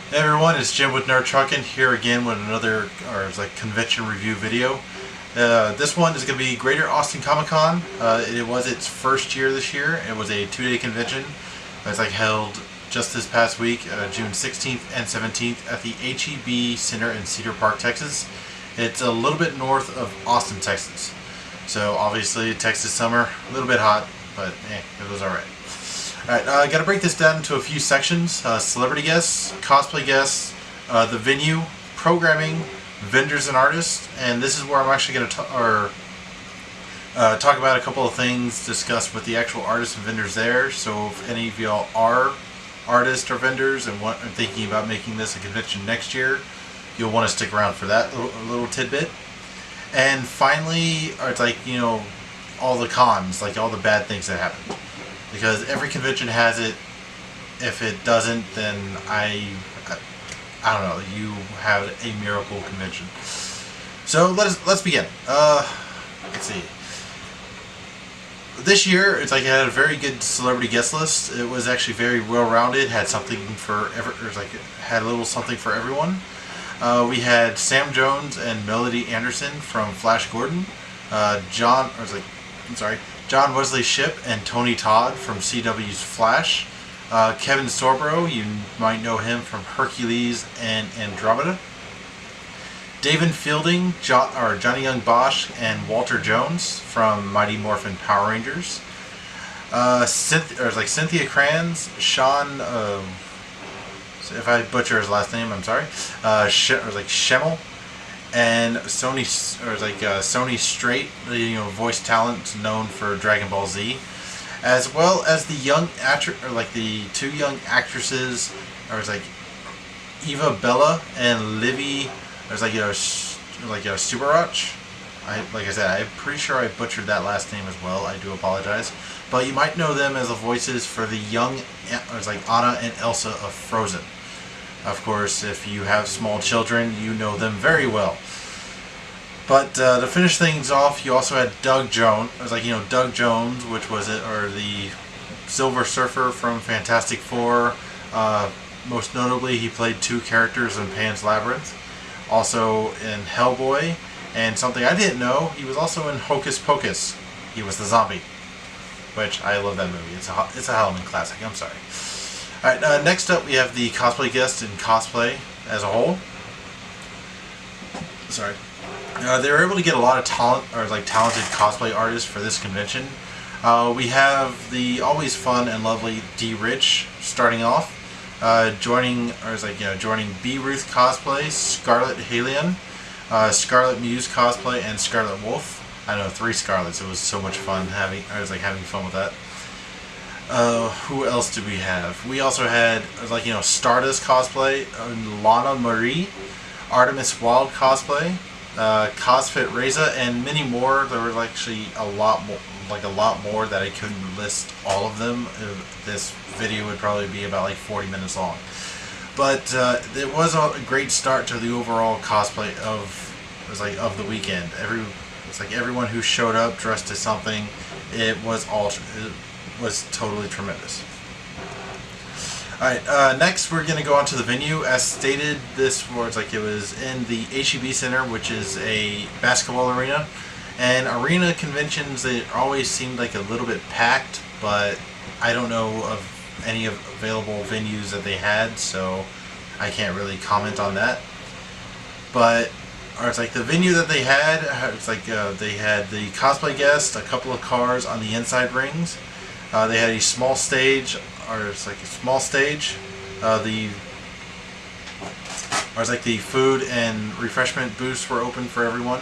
Hey everyone, it's Jim with Nerd Truckin' here again with another convention review video. This one is going to be Greater Austin Comic Con. It was its first year this year. It was a 2-day convention. It's held just this past week, June 16th and 17th at the HEB Center in Cedar Park, Texas. It's a little bit north of Austin, Texas. So obviously Texas summer, a little bit hot, but it was alright. Alright, I got to break this down into a few sections. Celebrity guests, cosplay guests, the venue, programming, vendors and artists, and this is where I'm actually going to talk about a couple of things discussed with the actual artists and vendors there. So if any of y'all are artists or vendors and are thinking about making this a convention next year, you'll want to stick around for that little tidbit. And finally, it's all the cons, all the bad things that happen. Because every convention has it. If it doesn't, then I don't know. You have a miracle convention. So let's begin. Let's see. This year, it had a very good celebrity guest list. It was actually very well-rounded. Had something for had a little something for everyone. We had Sam Jones and Melody Anderson from Flash Gordon. John Wesley Shipp and Tony Todd from CW's Flash. Kevin Sorbo, you might know him from Hercules and Andromeda. David Fielding, Johnny Young Bosch, and Walter Jones from Mighty Morphin Power Rangers. Cynthia Kranz, Sean, if I butcher his last name, I'm sorry. Schemmel. And Sony Straight, voice talent known for Dragon Ball Z, as well as the the two young actresses, Eva Bella and Livy, Subarach. Like I said, I'm pretty sure I butchered that last name as well. I do apologize, but you might know them as the voices for the young, Anna and Elsa of Frozen. Of course, if you have small children, you know them very well. But to finish things off, you also had Doug Jones. Doug Jones, which was the Silver Surfer from Fantastic Four. Most notably, he played 2 characters in Pan's Labyrinth. Also in Hellboy, and something I didn't know, he was also in Hocus Pocus. He was the zombie, which I love that movie. It's a Halloween classic. I'm sorry. Alright, next up we have the cosplay guests and cosplay as a whole. Sorry. They were able to get a lot of talented cosplay artists for this convention. We have the always fun and lovely D. Rich starting off, joining B. Ruth Cosplay, Scarlet Halion, Scarlet Muse Cosplay, and Scarlet Wolf. I know 3 Scarlets. It was so much fun having fun with that. Who else did we have? We also had Stardust Cosplay, Lana Marie, Artemis Wild Cosplay, Cosfit Reza, and many more. There were actually a lot more that I couldn't list all of them. This video would probably be about 40 minutes long. But it was a great start to the overall cosplay of the weekend. Everyone who showed up dressed as something. It was totally tremendous. Alright, next we're going to go on to the venue. As stated, it was in the HEB Center, which is a basketball arena. And arena conventions, they always seemed a little bit packed, but I don't know of any available venues that they had, so I can't really comment on that. But the venue that they had, they had the cosplay guests, a couple of cars on the inside rings. They had a small stage, the food and refreshment booths were open for everyone,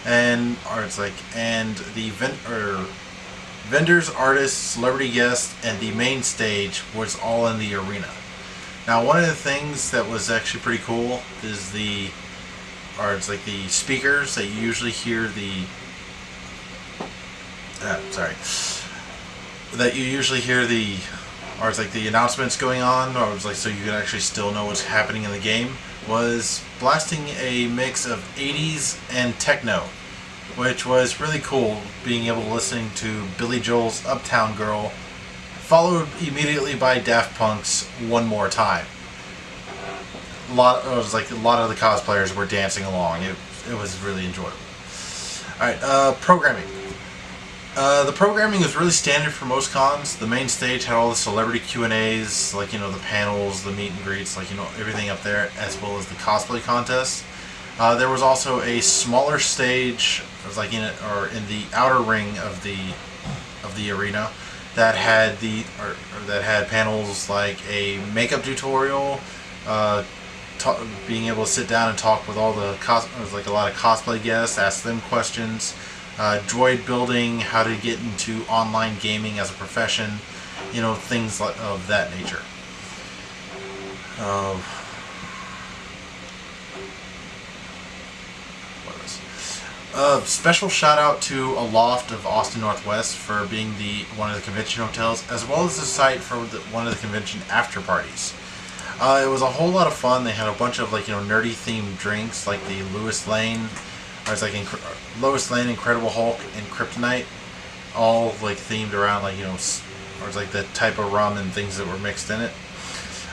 and the vendors, artists, celebrity guests, and the main stage was all in the arena. Now, one of the things that was actually pretty cool is the speakers that you usually hear the announcements going on, so you can actually still know what's happening in the game, was blasting a mix of 80s and techno, which was really cool, being able to listen to Billy Joel's Uptown Girl, followed immediately by Daft Punk's One More Time. a lot of the cosplayers were dancing along. It was really enjoyable. All right, programming. The programming was really standard for most cons. The main stage had all the celebrity Q&As, like, the panels, the meet and greets, like, everything up there, as well as the cosplay contest. There was also a smaller stage, it was like in the outer ring of the arena, that had that had panels like a makeup tutorial, being able to sit down and talk with all the like a lot of cosplay guests, ask them questions, droid building, how to get into online gaming as a profession, things of that nature. Special shout out to Aloft of Austin Northwest for being one of the convention hotels, as well as the site for one of the convention after parties. It was a whole lot of fun. They had a bunch of nerdy themed drinks, like the Lois Lane, Incredible Hulk, and Kryptonite, all themed around or it's like the type of rum and things that were mixed in it.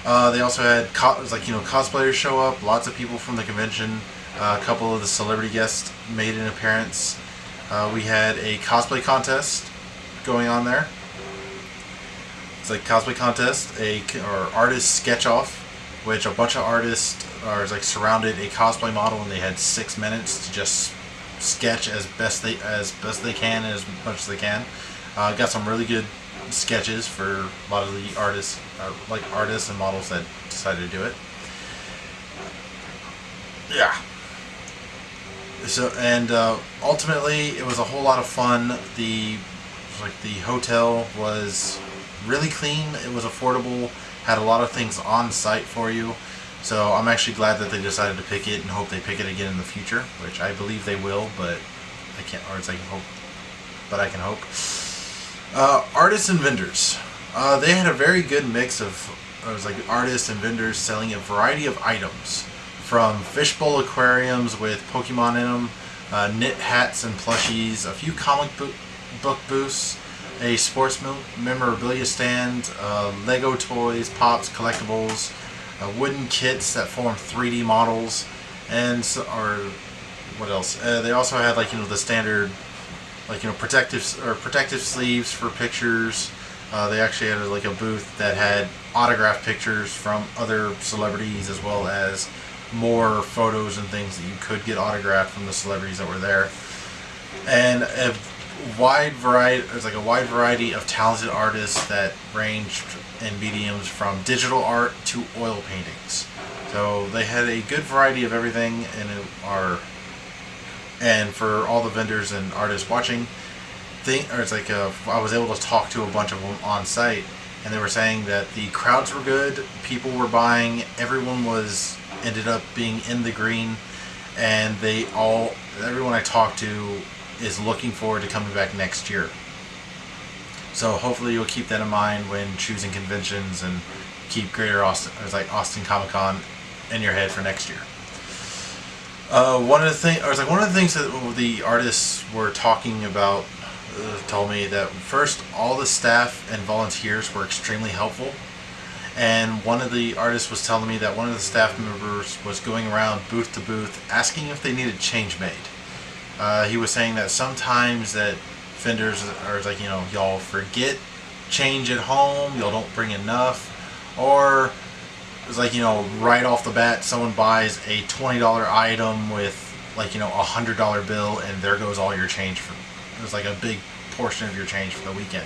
They also had cosplayers show up. Lots of people from the convention. A couple of the celebrity guests made an appearance. We had a cosplay contest going on there. It's like cosplay contest, or artist sketch off, which a bunch of artists surrounded a cosplay model, and they had 6 minutes to just sketch as best they can, as much as they can. Got some really good sketches for a lot of the artists, artists and models that decided to do it. Yeah. So, and ultimately, it was a whole lot of fun. The hotel was really clean. It was affordable. Had a lot of things on site for you. So I'm actually glad that they decided to pick it, and hope they pick it again in the future, which I believe they will. But I can't, or it's I can hope. But I can hope. Artists and vendors. They had a very good mix of artists and vendors selling a variety of items. From fishbowl aquariums with Pokemon in them, knit hats and plushies, a few comic book booths, a sports memorabilia stand, Lego toys, pops, collectibles, wooden kits that form 3D models, and what else? They also had the standard protective sleeves for pictures. They actually had a booth that had autographed pictures from other celebrities, as well as more photos and things that you could get autographed from the celebrities that were there, and a wide variety of talented artists that ranged in mediums from digital art to oil paintings. So they had a good variety of everything, and for all the vendors and artists watching, I was able to talk to a bunch of them on site, and they were saying that the crowds were good, people were buying, everyone ended up being in the green, and everyone I talked to is looking forward to coming back next year. So hopefully you'll keep that in mind when choosing conventions, and keep Greater Austin, Austin Comic Con, in your head for next year. One of the things that the artists were talking about told me that first, all the staff and volunteers were extremely helpful. And one of the artists was telling me that one of the staff members was going around booth to booth asking if they needed change made. He was saying that sometimes that vendors are y'all forget change at home, y'all don't bring enough, or it's right off the bat someone buys a $20 item with a $100 bill, and there goes all your change. It was a big portion of your change for the weekend.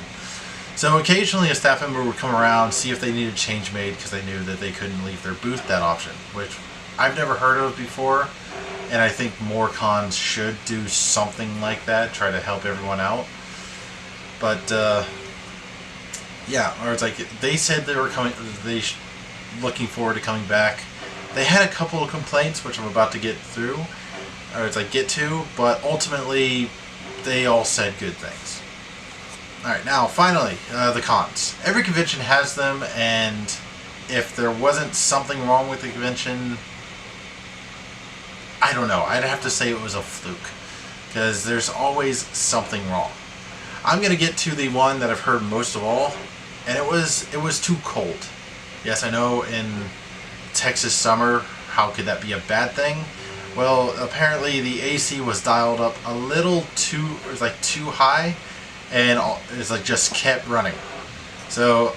So occasionally a staff member would come around, see if they needed change made, because they knew that they couldn't leave their booth that option, which I've never heard of before, and I think more cons should do something like that, try to help everyone out. But yeah, or they said they were looking forward to coming back. They had a couple of complaints, which I'm about to get through, or get to, but ultimately they all said good things. Alright, now finally, the cons. Every convention has them, and if there wasn't something wrong with the convention, I don't know. I'd have to say it was a fluke, because there's always something wrong. I'm going to get to the one that I've heard most of all, and it was too cold. Yes, I know in Texas summer, how could that be a bad thing? Well, apparently the AC was dialed up a little too, it was like too high, and it's like just kept running. So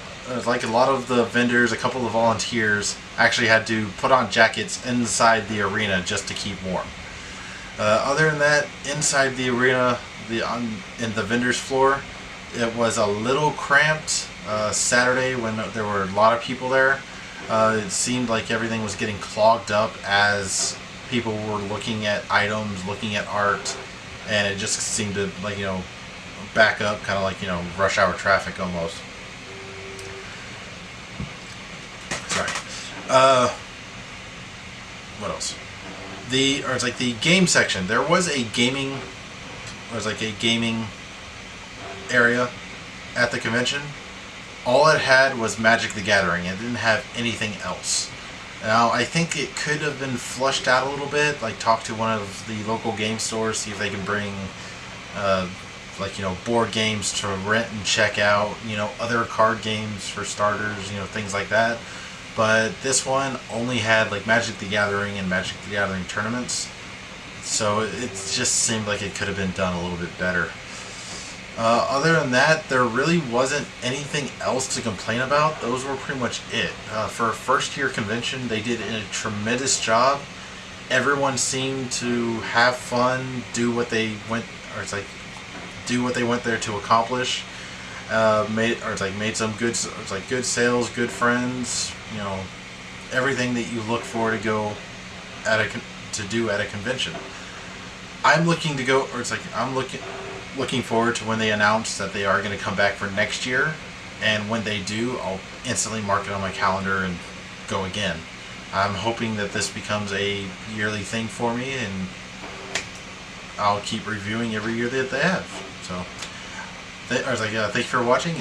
like a lot of the vendors, a couple of volunteers actually had to put on jackets inside the arena just to keep warm. Other than that, inside the arena, in the vendors floor, it was a little cramped. Saturday, when there were a lot of people there, it seemed like everything was getting clogged up as people were looking at items, looking at art, and it just seemed to, like, you know, back up, kind of like, you know, rush hour traffic almost. Sorry. What else? It's like the game section. There was a gaming area at the convention. All it had was Magic the Gathering. It didn't have anything else. Now, I think it could have been flushed out a little bit, like talk to one of the local game stores, see if they can bring, like, you know, board games to rent and check out, you know, other card games for starters, you know, things like that. But this one only had like Magic the Gathering and Magic the Gathering tournaments, so it just seemed like it could have been done a little bit better. Other than that, there really wasn't anything else to complain about. Those were pretty much it. For a first-year convention, they did a tremendous job. Everyone seemed to have fun, do what they went there to accomplish. Made some good sales, good friends. You know, everything that you look for to do at a convention. I'm looking forward to when they announce that they are going to come back for next year, and when they do, I'll instantly mark it on my calendar and go again. I'm hoping that this becomes a yearly thing for me, and I'll keep reviewing every year that they have. So, thank you for watching.